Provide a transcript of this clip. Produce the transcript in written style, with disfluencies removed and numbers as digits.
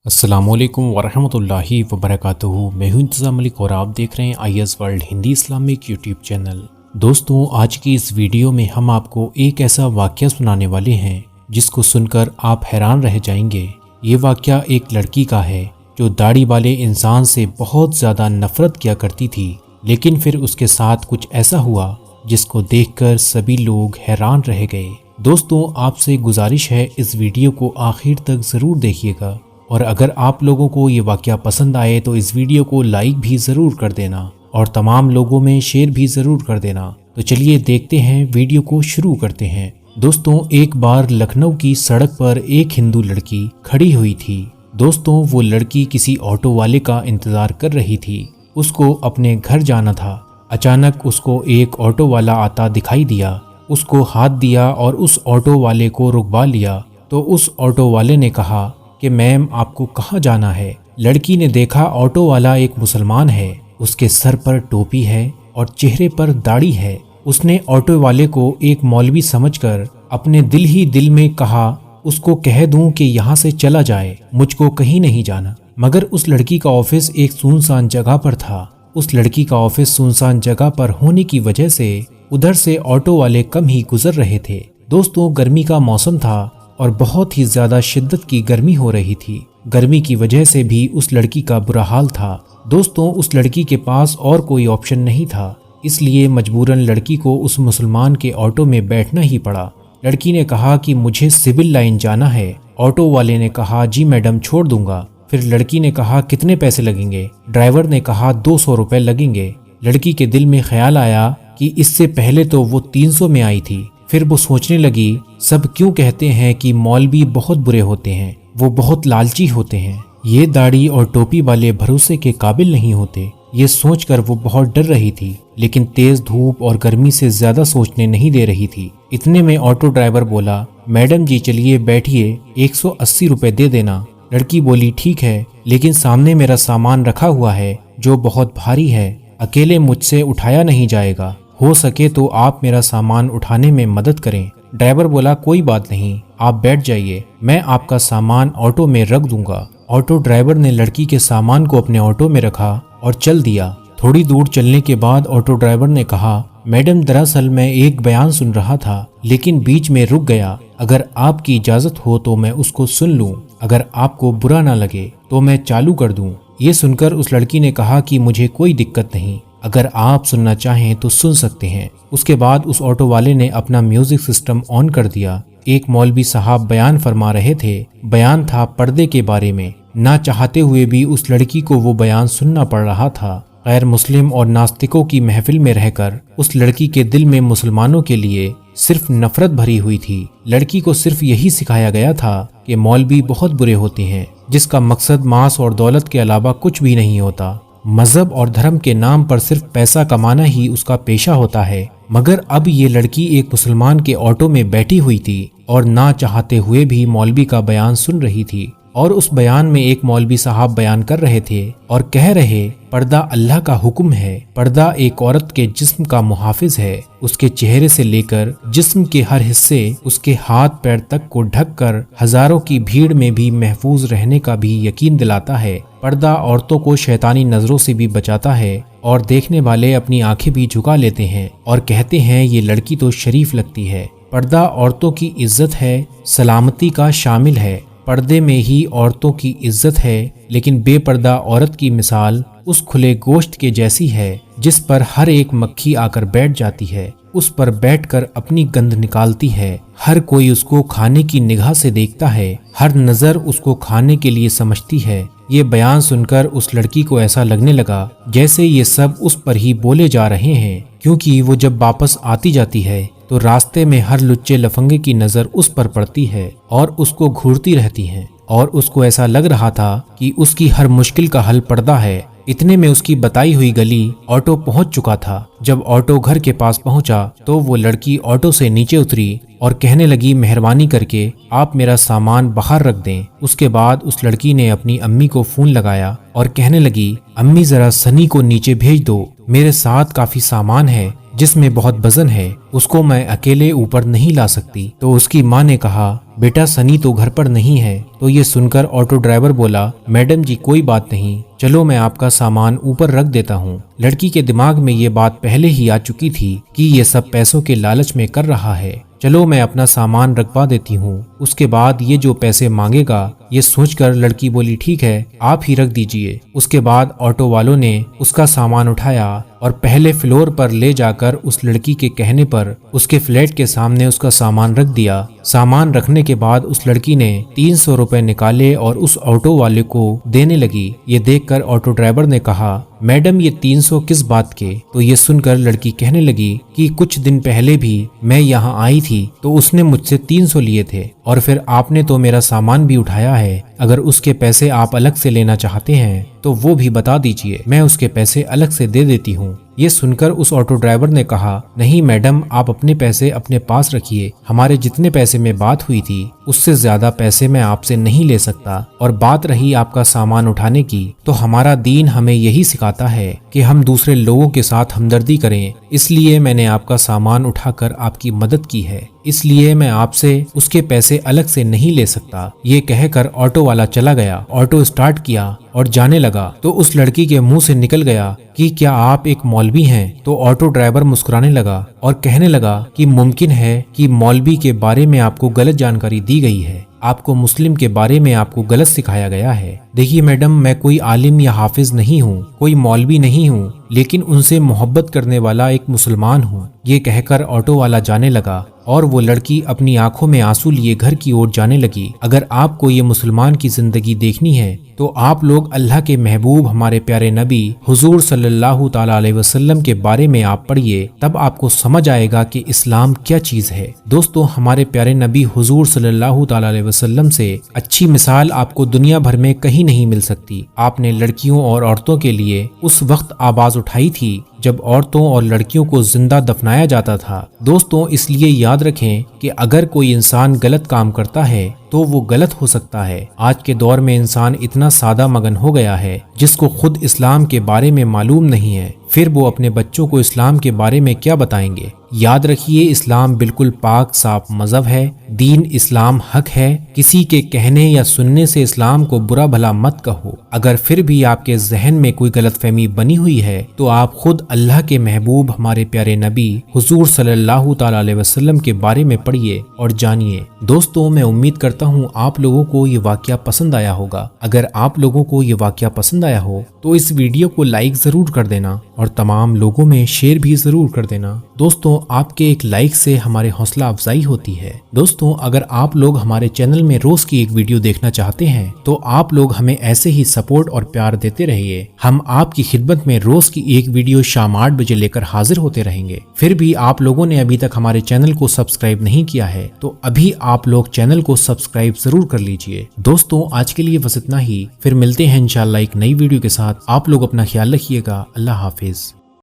السلام علیکم ورحمۃ اللہ وبرکاتہ۔ میں ہوں انتظام ملک اور آپ دیکھ رہے ہیں IS world Hindi Islamic YouTube channel. دوستوں، آج کی اس ویڈیو میں ہم آپ کو ایک ایسا واقعہ سنانے والے ہیں جس کو سن کر آپ حیران رہ جائیں گے۔ یہ واقعہ ایک لڑکی کا ہے جو داڑھی والے انسان سے بہت زیادہ نفرت کیا کرتی تھی، لیکن پھر اس کے ساتھ کچھ ایسا ہوا جس کو دیکھ کر سبھی لوگ حیران رہ گئے۔ دوستوں، آپ سے گزارش ہے اس ویڈیو کو آخر تک ضرور دیکھیے گا، اور اگر آپ لوگوں کو یہ واقعہ پسند آئے تو اس ویڈیو کو لائک بھی ضرور کر دینا اور تمام لوگوں میں شیئر بھی ضرور کر دینا۔ تو چلیے دیکھتے ہیں، ویڈیو کو شروع کرتے ہیں۔ دوستوں، ایک بار لکھنؤ کی سڑک پر ایک ہندو لڑکی کھڑی ہوئی تھی۔ دوستوں، وہ لڑکی کسی آٹو والے کا انتظار کر رہی تھی۔ اس کو اپنے گھر جانا تھا۔ اچانک اس کو ایک آٹو والا آتا دکھائی دیا، اس کو ہاتھ دیا اور اس آٹو والے کو رکوا لیا۔ تو اس آٹو والے نے کہا کہ میم، آپ کو کہاں جانا ہے؟ لڑکی نے دیکھا آٹو والا ایک مسلمان ہے، اس کے سر پر ٹوپی ہے اور چہرے پر داڑھی ہے۔ اس نے آٹو والے کو ایک مولوی سمجھ کر اپنے دل ہی دل میں کہا اس کو کہہ دوں کہ یہاں سے چلا جائے، مجھ کو کہیں نہیں جانا۔ مگر اس لڑکی کا آفس ایک سنسان جگہ پر تھا۔ اس لڑکی کا آفس سنسان جگہ پر ہونے کی وجہ سے ادھر سے آٹو والے کم ہی گزر رہے تھے۔ دوستوں، گرمی کا موسم تھا اور بہت ہی زیادہ شدت کی گرمی ہو رہی تھی۔ گرمی کی وجہ سے بھی اس لڑکی کا برا حال تھا۔ دوستوں، اس لڑکی کے پاس اور کوئی آپشن نہیں تھا، اس لیے مجبوراً لڑکی کو اس مسلمان کے آٹو میں بیٹھنا ہی پڑا۔ لڑکی نے کہا کہ مجھے سول لائن جانا ہے۔ آٹو والے نے کہا جی میڈم، چھوڑ دوں گا۔ پھر لڑکی نے کہا کتنے پیسے لگیں گے؟ ڈرائیور نے کہا 200 روپے لگیں گے۔ لڑکی کے دل میں خیال آیا کہ اس سے پہلے تو وہ 300 میں آئی تھی۔ پھر وہ سوچنے لگی، سب کیوں کہتے ہیں کہ مولوی بہت برے ہوتے ہیں، وہ بہت لالچی ہوتے ہیں، یہ داڑھی اور ٹوپی والے بھروسے کے قابل نہیں ہوتے۔ یہ سوچ کر وہ بہت ڈر رہی تھی، لیکن تیز دھوپ اور گرمی سے زیادہ سوچنے نہیں دے رہی تھی۔ اتنے میں آٹو ڈرائیور بولا، میڈم جی چلیے بیٹھیے، 180 روپے دے دینا۔ لڑکی بولی ٹھیک ہے، لیکن سامنے میرا سامان رکھا ہوا ہے جو بہت بھاری ہے، اکیلے مجھ سے اٹھایا نہیں جائے گا، ہو سکے تو آپ میرا سامان اٹھانے میں مدد کریں۔ ڈرائیور بولا کوئی بات نہیں، آپ بیٹھ جائیے، میں آپ کا سامان آٹو میں رکھ دوں گا۔ آٹو ڈرائیور نے لڑکی کے سامان کو اپنے آٹو میں رکھا اور چل دیا۔ تھوڑی دور چلنے کے بعد آٹو ڈرائیور نے کہا، میڈم دراصل میں ایک بیان سن رہا تھا لیکن بیچ میں رک گیا، اگر آپ کی اجازت ہو تو میں اس کو سن لوں، اگر آپ کو برا نہ لگے تو میں چالو کر دوں۔ یہ سن کر اس لڑکی نے کہا کہ مجھے کوئی دقت نہیں، اگر آپ سننا چاہیں تو سن سکتے ہیں۔ اس کے بعد اس آٹو والے نے اپنا میوزک سسٹم آن کر دیا۔ ایک مولوی صاحب بیان فرما رہے تھے۔ بیان تھا پردے کے بارے میں۔ نہ چاہتے ہوئے بھی اس لڑکی کو وہ بیان سننا پڑ رہا تھا۔ غیر مسلم اور ناستکوں کی محفل میں رہ کر اس لڑکی کے دل میں مسلمانوں کے لیے صرف نفرت بھری ہوئی تھی۔ لڑکی کو صرف یہی سکھایا گیا تھا کہ مولوی بہت برے ہوتے ہیں، جس کا مقصد ماس اور دولت کے علاوہ کچھ بھی نہیں ہوتا۔ مذہب اور دھرم کے نام پر صرف پیسہ کمانا ہی اس کا پیشہ ہوتا ہے۔ مگر اب یہ لڑکی ایک مسلمان کے آٹو میں بیٹھی ہوئی تھی اور نہ چاہتے ہوئے بھی مولوی کا بیان سن رہی تھی، اور اس بیان میں ایک مولوی صاحب بیان کر رہے تھے اور کہہ رہے، پردہ اللہ کا حکم ہے، پردہ ایک عورت کے جسم کا محافظ ہے، اس کے چہرے سے لے کر جسم کے ہر حصے، اس کے ہاتھ پیر تک کو ڈھک کر ہزاروں کی بھیڑ میں بھی محفوظ رہنے کا بھی یقین دلاتا ہے۔ پردہ عورتوں کو شیطانی نظروں سے بھی بچاتا ہے، اور دیکھنے والے اپنی آنکھیں بھی جھکا لیتے ہیں اور کہتے ہیں یہ لڑکی تو شریف لگتی ہے۔ پردہ عورتوں کی عزت ہے، سلامتی کا شامل ہے۔ پردے میں ہی عورتوں کی عزت ہے، لیکن بے پردہ عورت کی مثال اس کھلے گوشت کے جیسی ہے جس پر ہر ایک مکھی آ کر بیٹھ جاتی ہے، اس پر بیٹھ کر اپنی گند نکالتی ہے۔ ہر کوئی اس کو کھانے کی نگاہ سے دیکھتا ہے، ہر نظر اس کو کھانے کے لیے سمجھتی ہے۔ یہ بیان سن کر اس لڑکی کو ایسا لگنے لگا جیسے یہ سب اس پر ہی بولے جا رہے ہیں، کیونکہ وہ جب واپس آتی جاتی ہے تو راستے میں ہر لچے لفنگے کی نظر اس پر پڑتی ہے اور اس کو گھورتی رہتی ہے، اور اس کو ایسا لگ رہا تھا کہ اس کی ہر مشکل کا حل پردہ ہے۔ اتنے میں اس کی بتائی ہوئی گلی آٹو پہنچ چکا تھا۔ جب آٹو گھر کے پاس پہنچا تو وہ لڑکی آٹو سے نیچے اتری اور کہنے لگی، مہربانی کر کے آپ میرا سامان باہر رکھ دیں۔ اس کے بعد اس لڑکی نے اپنی امی کو فون لگایا اور کہنے لگی، امی ذرا سنی کو نیچے بھیج دو، میرے ساتھ کافی سامان ہے جس میں بہت وزن ہے، اس کو میں اکیلے اوپر نہیں لا سکتی۔ تو اس کی ماں نے کہا بیٹا سنی تو گھر پر نہیں ہے۔ تو یہ سن کر آٹو ڈرائیور بولا میڈم جی کوئی بات نہیں، چلو میں آپ کا سامان اوپر رکھ دیتا ہوں۔ لڑکی کے دماغ میں یہ بات پہلے ہی آ چکی تھی کہ یہ سب پیسوں کے لالچ میں کر رہا ہے، چلو میں اپنا سامان رکھوا دیتی ہوں، اس کے بعد یہ جو پیسے مانگے گا۔ یہ سوچ کر لڑکی بولی ٹھیک ہے آپ ہی رکھ دیجئے۔ اس کے بعد آٹو والوں نے اس کا سامان اٹھایا اور پہلے فلور پر لے جا کر اس لڑکی کے کہنے پر اس کے فلیٹ کے سامنے اس کا سامان رکھ دیا۔ سامان رکھنے کے بعد اس لڑکی نے 300 روپے نکالے اور اس آٹو والے کو دینے لگی۔ یہ دیکھ کر آٹو ڈرائیور نے کہا میڈم یہ 300 کس بات کے؟ تو یہ سن کر لڑکی کہنے لگی کہ کچھ دن پہلے بھی میں یہاں آئی تھی تو اس نے مجھ سے 300 لیے تھے، اور پھر آپ نے تو میرا سامان بھی اٹھایا ہے، اگر اس کے پیسے آپ الگ سے لینا چاہتے ہیں تو وہ بھی بتا دیجئے، میں اس کے پیسے الگ سے دے دیتی ہوں۔ یہ سن کر اس آٹو ڈرائیور نے کہا نہیں میڈم آپ اپنے پیسے اپنے پاس رکھیے، ہمارے جتنے پیسے میں بات ہوئی تھی اس سے زیادہ پیسے میں آپ سے نہیں لے سکتا، اور بات رہی آپ کا سامان اٹھانے کی تو ہمارا دین ہمیں یہی سکھاتا ہے کہ ہم دوسرے لوگوں کے ساتھ ہمدردی کریں، اس لیے میں نے آپ کا سامان اٹھا کر آپ کی مدد کی ہے، اس لیے میں آپ سے اس کے پیسے الگ سے نہیں لے سکتا۔ یہ کہہ کر آٹو والا چلا گیا، آٹو سٹارٹ کیا اور جانے لگا تو اس لڑکی کے منہ سے نکل گیا کہ کیا آپ ایک مولوی ہیں؟ تو آٹو ڈرائیور مسکرانے لگا اور کہنے لگا کہ ممکن ہے کہ مولوی کے بارے میں آپ کو غلط جانکاری دی گئی ہے، آپ کو مسلم کے بارے میں آپ کو غلط سکھایا گیا ہے۔ دیکھیے میڈم میں کوئی عالم یا حافظ نہیں ہوں، کوئی مولوی نہیں ہوں، لیکن ان سے محبت کرنے والا ایک مسلمان ہوں۔ یہ کہہ کر آٹو والا جانے لگا اور وہ لڑکی اپنی آنکھوں میں آنسو لیے گھر کی اور جانے لگی۔ اگر آپ کو یہ مسلمان کی زندگی دیکھنی ہے تو آپ لوگ اللہ کے محبوب ہمارے پیارے نبی حضور صلی اللہ تعالی علیہ وسلم کے بارے میں آپ پڑھیے، تب آپ کو سمجھ آئے گا کہ اسلام کیا چیز ہے۔ دوستو ہمارے پیارے نبی حضور صلی اللہ تعالی علیہ وسلم سے اچھی مثال آپ کو دنیا بھر میں کہیں نہیں مل سکتی۔ آپ نے لڑکیوں اور عورتوں کے لیے اس وقت آواز اٹھائی تھی جب عورتوں اور لڑکیوں کو زندہ دفنایا جاتا تھا۔ دوستوں اس لیے یاد رکھیں کہ اگر کوئی انسان غلط کام کرتا ہے تو وہ غلط ہو سکتا ہے۔ آج کے دور میں انسان اتنا سادہ مگن ہو گیا ہے جس کو خود اسلام کے بارے میں معلوم نہیں ہے، پھر وہ اپنے بچوں کو اسلام کے بارے میں کیا بتائیں گے؟ یاد رکھیے اسلام بالکل پاک صاف مذہب ہے، دین اسلام حق ہے، کسی کے کہنے یا سننے سے اسلام کو برا بھلا مت کہو۔ اگر پھر بھی آپ کے ذہن میں کوئی غلط فہمی بنی ہوئی ہے تو آپ خود اللہ کے محبوب ہمارے پیارے نبی حضور صلی اللہ تعالی علیہ وسلم کے بارے میں پڑھیے اور جانیے۔ دوستوں میں امید کرتا ہوں آپ لوگوں کو یہ واقعہ پسند آیا ہوگا۔ اگر آپ لوگوں کو یہ واقعہ پسند آیا ہو تو اس ویڈیو کو لائک ضرور کر دینا اور تمام لوگوں میں شیئر بھی ضرور کر دینا۔ دوستوں آپ کے ایک لائک سے ہمارے حوصلہ افزائی ہوتی ہے۔ دوستوں اگر آپ لوگ ہمارے چینل میں روز کی ایک ویڈیو دیکھنا چاہتے ہیں تو آپ لوگ ہمیں ایسے ہی سپورٹ اور پیار دیتے رہیے۔ ہم آپ کی خدمت میں روز کی ایک ویڈیو شام 8 بجے لے کر حاضر ہوتے رہیں گے۔ پھر بھی آپ لوگوں نے ابھی تک ہمارے چینل کو سبسکرائب نہیں کیا ہے تو ابھی آپ لوگ چینل کو سبسکرائب ضرور کر لیجئے۔ دوستوں آج کے لیے بس اتنا ہی، پھر ملتے ہیں انشاءاللہ ایک نئی ویڈیو کے ساتھ۔ آپ لوگ اپنا خیال رکھیے گا۔ اللہ حافظ۔